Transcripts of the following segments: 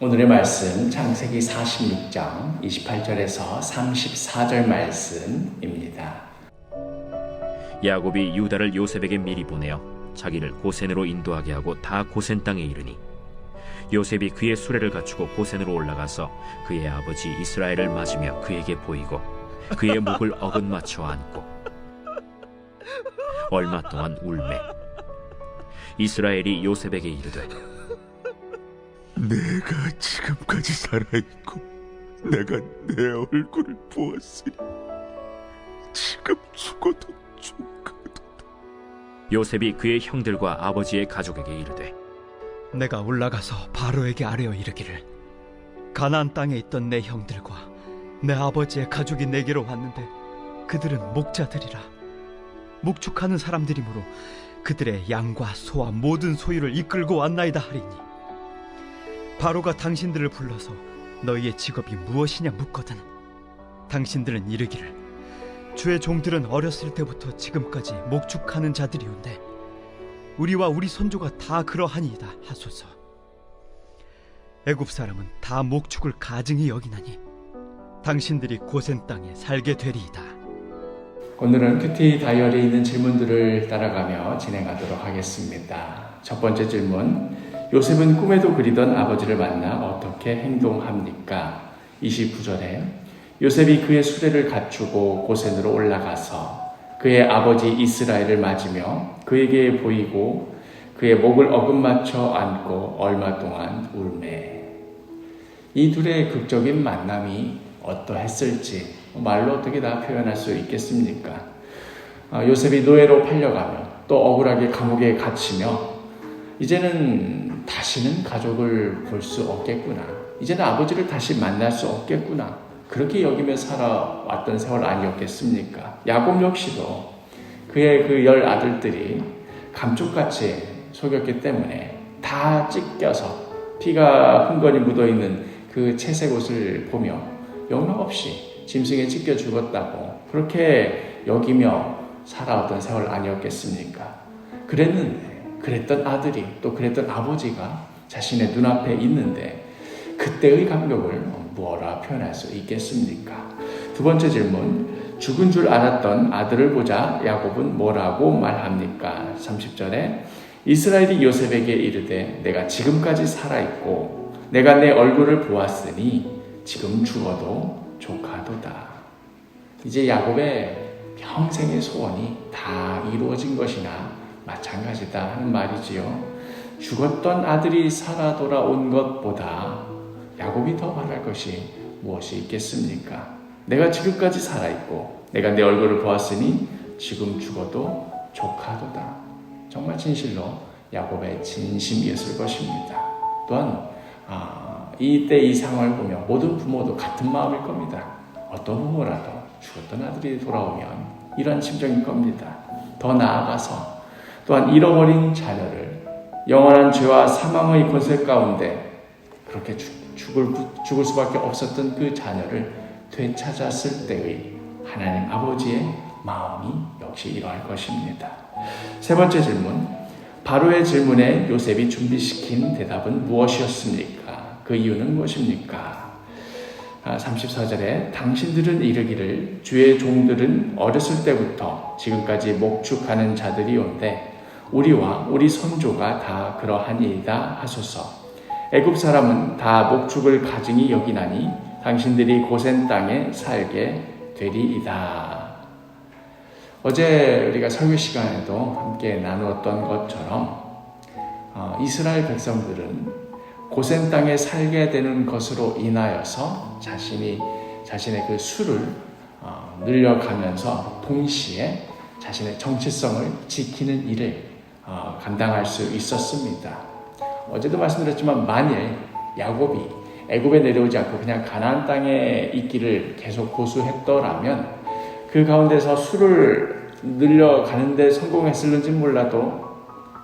오늘의 말씀 창세기 46장 28절에서 34절 말씀입니다. 야곱이 유다를 요셉에게 미리 보내어 자기를 고센으로 인도하게 하고 다 고센 땅에 이르니 요셉이 그의 수레를 갖추고 고센으로 올라가서 그의 아버지 이스라엘을 맞으며 그에게 보이고 그의 목을 어긋맞춰 안고 얼마 동안 울매 이스라엘이 요셉에게 이르되 내가 지금까지 살아있고 내가 내 얼굴을 보았으니 지금 죽어도 좋거든. 요셉이 그의 형들과 아버지의 가족에게 이르되 내가 올라가서 바로에게 아뢰어 이르기를 가나안 땅에 있던 내 형들과 내 아버지의 가족이 내게로 왔는데 그들은 목자들이라 목축하는 사람들이므로 그들의 양과 소와 모든 소유를 이끌고 왔나이다 하리니 바로가 당신들을 불러서 너희의 직업이 무엇이냐 묻거든 당신들은 이르기를 주의 종들은 어렸을 때부터 지금까지 목축하는 자들이온데 우리와 우리 손조가 다 그러하니이다 하소서. 애굽 사람은 다 목축을 가증히 여기나니 당신들이 고센 땅에 살게 되리이다. 오늘은 큐티 다이어리에 있는 질문들을 따라가며 진행하도록 하겠습니다. 첫 번째 질문, 요셉은 꿈에도 그리던 아버지를 만나 어떻게 행동합니까? 29절에 요셉이 그의 수레를 갖추고 고센으로 올라가서 그의 아버지 이스라엘을 맞으며 그에게 보이고 그의 목을 어긋맞춰 안고 얼마 동안 울매. 이 둘의 극적인 만남이 어떠했을지 말로 어떻게 다 표현할 수 있겠습니까? 요셉이 노예로 팔려가며 또 억울하게 감옥에 갇히며 이제는 다시는 가족을 볼 수 없겠구나. 이제는 아버지를 다시 만날 수 없겠구나. 그렇게 여기며 살아왔던 세월 아니었겠습니까? 야곱 역시도 그의 그 10 아들들이 감쪽같이 속였기 때문에 다 찢겨서 피가 흥건히 묻어있는 그 채색 옷을 보며 영락없이 짐승에 찢겨 죽었다고 그렇게 여기며 살아왔던 세월 아니었겠습니까? 그랬던 아들이 또 그랬던 아버지가 자신의 눈앞에 있는데 그때의 감격을 무엇라 표현할 수 있겠습니까? 두 번째 질문, 죽은 줄 알았던 아들을 보자 야곱은 뭐라고 말합니까? 30절에 이스라엘이 요셉에게 이르되 내가 지금까지 살아있고 내가 내 얼굴을 보았으니 지금 죽어도 조카도다. 이제 야곱의 평생의 소원이 다 이루어진 것이나 마찬가지다 하는 말이지요. 죽었던 아들이 살아 돌아온 것보다 야곱이 더 바랄 것이 무엇이 있겠습니까? 내가 지금까지 살아있고 내가 내 얼굴을 보았으니 지금 죽어도 조카도다. 정말 진실로 야곱의 진심이었을 것입니다. 또한 이때 이 상황을 보며 모든 부모도 같은 마음일 겁니다. 어떤 부모라도 죽었던 아들이 돌아오면 이런 심정일 겁니다. 더 나아가서 또한 잃어버린 자녀를 영원한 죄와 사망의 권세 가운데 그렇게 죽을 수밖에 없었던 그 자녀를 되찾았을 때의 하나님 아버지의 마음이 역시 이러할 것입니다. 세 번째 질문, 바로의 질문에 요셉이 준비시킨 대답은 무엇이었습니까? 그 이유는 무엇입니까? 34절에 당신들은 이르기를 주의 종들은 어렸을 때부터 지금까지 목축하는 자들이 온데 우리와 우리 선조가 다 그러하니이다 하소서. 애굽 사람은 다 목축을 가증히 여기나니 당신들이 고센 땅에 살게 되리이다. 어제 우리가 설교 시간에도 함께 나누었던 것처럼 이스라엘 백성들은 고센 땅에 살게 되는 것으로 인하여서 자신의 그 수를 늘려가면서 동시에 자신의 정체성을 지키는 일을 감당할 수 있었습니다. 어제도 말씀드렸지만 만일 야곱이 애굽에 내려오지 않고 그냥 가나안 땅에 있기를 계속 고수했더라면 그 가운데서 수를 늘려가는 데 성공했을는지 몰라도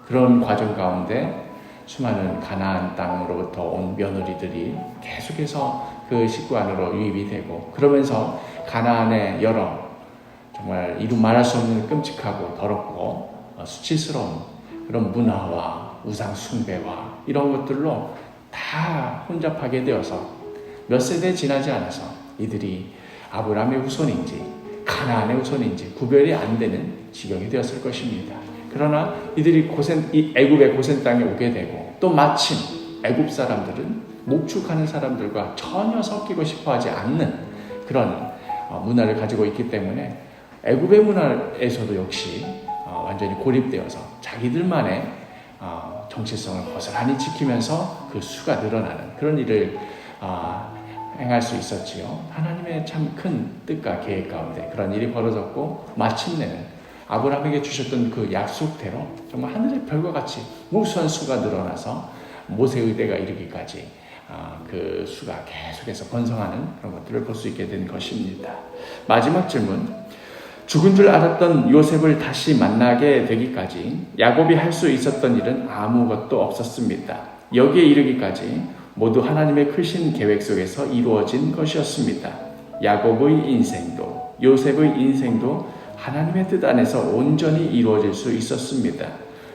그런 과정 가운데 수많은 가나안 땅으로부터 온 며느리들이 계속해서 그 식구 안으로 유입이 되고 그러면서 가나안의 여러 정말 이루 말할 수 없는 끔찍하고 더럽고 수치스러운 그런 문화와 우상 숭배와 이런 것들로 다 혼잡하게 되어서 몇 세대 지나지 않아서 이들이 아브라함의 후손인지 가나안의 후손인지 구별이 안 되는 지경이 되었을 것입니다. 그러나 이들이 이 애굽의 고센 땅에 오게 되고 또 마침 애굽 사람들은 목축하는 사람들과 전혀 섞이고 싶어하지 않는 그런 문화를 가지고 있기 때문에 애굽의 문화에서도 역시 완전히 고립되어서 자기들만의 정체성을 고스란히 지키면서 그 수가 늘어나는 그런 일을 행할 수 있었지요. 하나님의 참 큰 뜻과 계획 가운데 그런 일이 벌어졌고 마침내는 아브라함에게 주셨던 그 약속대로 정말 하늘의 별과 같이 무수한 수가 늘어나서 모세의 때가 이르기까지 그 수가 계속해서 번성하는 그런 것들을 볼 수 있게 된 것입니다. 마지막 질문. 죽은 줄 알았던 요셉을 다시 만나게 되기까지 야곱이 할 수 있었던 일은 아무것도 없었습니다. 여기에 이르기까지 모두 하나님의 크신 계획 속에서 이루어진 것이었습니다. 야곱의 인생도 요셉의 인생도 하나님의 뜻 안에서 온전히 이루어질 수 있었습니다.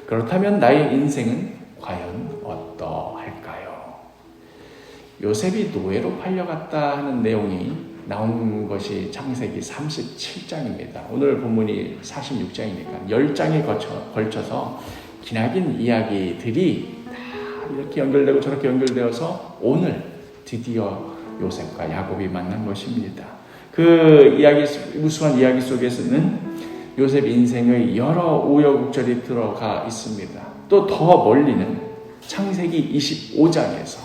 그렇다면 나의 인생은 과연 어떠할까요? 요셉이 노예로 팔려갔다 하는 내용이 나온 것이 창세기 37장입니다. 오늘 본문이 46장이니까 10장에 걸쳐서 기나긴 이야기들이 다 이렇게 연결되고 저렇게 연결되어서 오늘 드디어 요셉과 야곱이 만난 것입니다. 그 이야기, 무수한 이야기 속에서는 요셉 인생의 여러 우여곡절이 들어가 있습니다. 또 더 멀리는 창세기 25장에서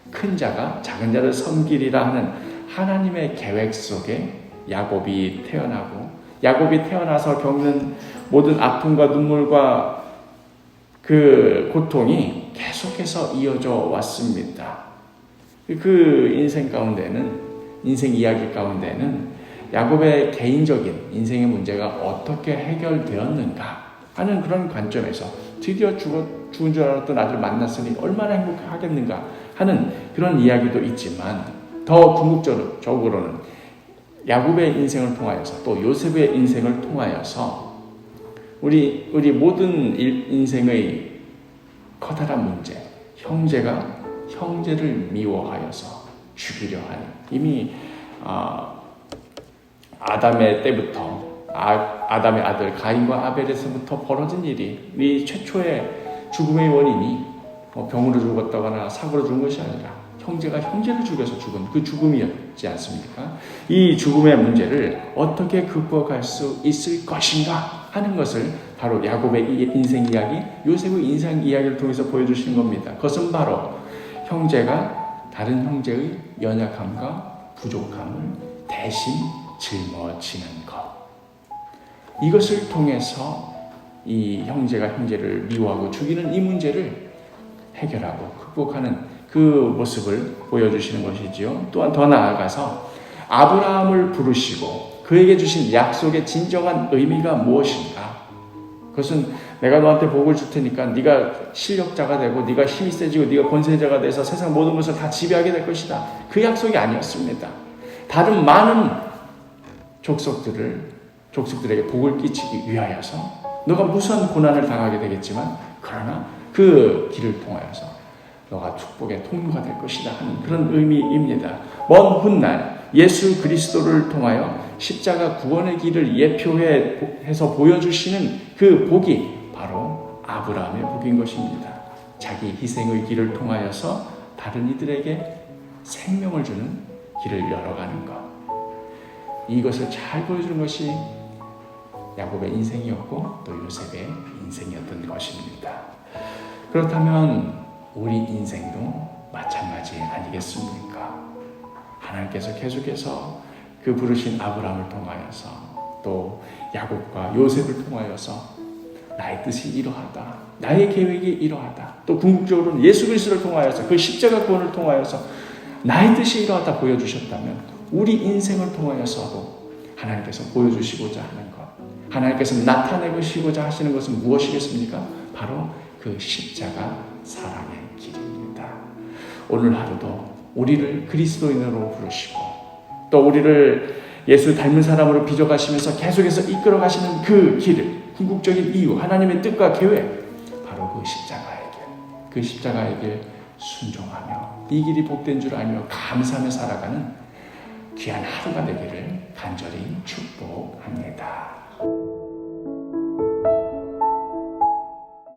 큰 자가 작은 자를 섬기리라 하는 하나님의 계획 속에 야곱이 태어나고 야곱이 태어나서 겪는 모든 아픔과 눈물과 그 고통이 계속해서 이어져 왔습니다. 그 인생 가운데는 인생 이야기 가운데는 야곱의 개인적인 인생의 문제가 어떻게 해결되었는가 하는 그런 관점에서 드디어 죽은 줄 알았던 아들 만났으니 얼마나 행복하겠는가 하는 그런 이야기도 있지만 더 궁극적으로는 야곱의 인생을 통하여서 또 요셉의 인생을 통하여서 우리 모든 인생의 커다란 문제, 형제가 형제를 미워하여서 죽이려 하는 이미 아담의 때부터 아담의 아들 가인과 아벨에서부터 벌어진 일이 이 최초의 죽음의 원인이 병으로 죽었다거나 사고로 죽은 것이 아니라 형제가 형제를 죽여서 죽은 그 죽음이었지 않습니까? 이 죽음의 문제를 어떻게 극복할 수 있을 것인가 하는 것을 바로 야곱의 인생 이야기, 요셉의 인생 이야기를 통해서 보여주시는 겁니다. 그것은 바로 형제가 다른 형제의 연약함과 부족함을 대신 짊어지는 것. 이것을 통해서 이 형제가 형제를 미워하고 죽이는 이 문제를 해결하고 극복하는 그 모습을 보여주시는 것이지요. 또한 더 나아가서 아브라함을 부르시고 그에게 주신 약속의 진정한 의미가 무엇인가? 그것은 내가 너한테 복을 줄 테니까 네가 실력자가 되고 네가 힘이 세지고 네가 권세자가 돼서 세상 모든 것을 다 지배하게 될 것이다. 그 약속이 아니었습니다. 다른 많은 족속들에게 복을 끼치기 위하여서 너가 무수한 고난을 당하게 되겠지만 그러나 그 길을 통하여서 너가 축복의 통로가 될 것이다 하는 그런 의미입니다. 먼 훗날 예수 그리스도를 통하여 십자가 구원의 길을 예표해서 보여주시는 그 복이 바로 아브라함의 복인 것입니다. 자기 희생의 길을 통하여서 다른 이들에게 생명을 주는 길을 열어가는 것. 이것을 잘 보여주는 것이 야곱의 인생이었고 또 요셉의 인생이었던 것입니다. 그렇다면 우리 인생도 마찬가지 아니겠습니까? 하나님께서 계속해서 그 부르신 아브라함을 통하여서 또 야곱과 요셉을 통하여서 나의 뜻이 이러하다. 나의 계획이 이러하다. 또 궁극적으로는 예수 그리스도를 통하여서 그 십자가 구원을 통하여서 나의 뜻이 이러하다 보여주셨다면 우리 인생을 통하여서도 하나님께서 보여주시고자 하는 것, 하나님께서 나타내시고자 하시는 것은 무엇이겠습니까? 바로 그 십자가 사랑의 길입니다. 오늘 하루도 우리를 그리스도인으로 부르시고 또 우리를 예수 닮은 사람으로 빚어가시면서 계속해서 이끌어가시는 그 길을 궁극적인 이유 하나님의 뜻과 계획 바로 그 십자가의 길, 그 십자가의 길 순종하며 이 길이 복된 줄 알며 감사하며 살아가는 귀한 하루가 되기를 간절히 축복합니다.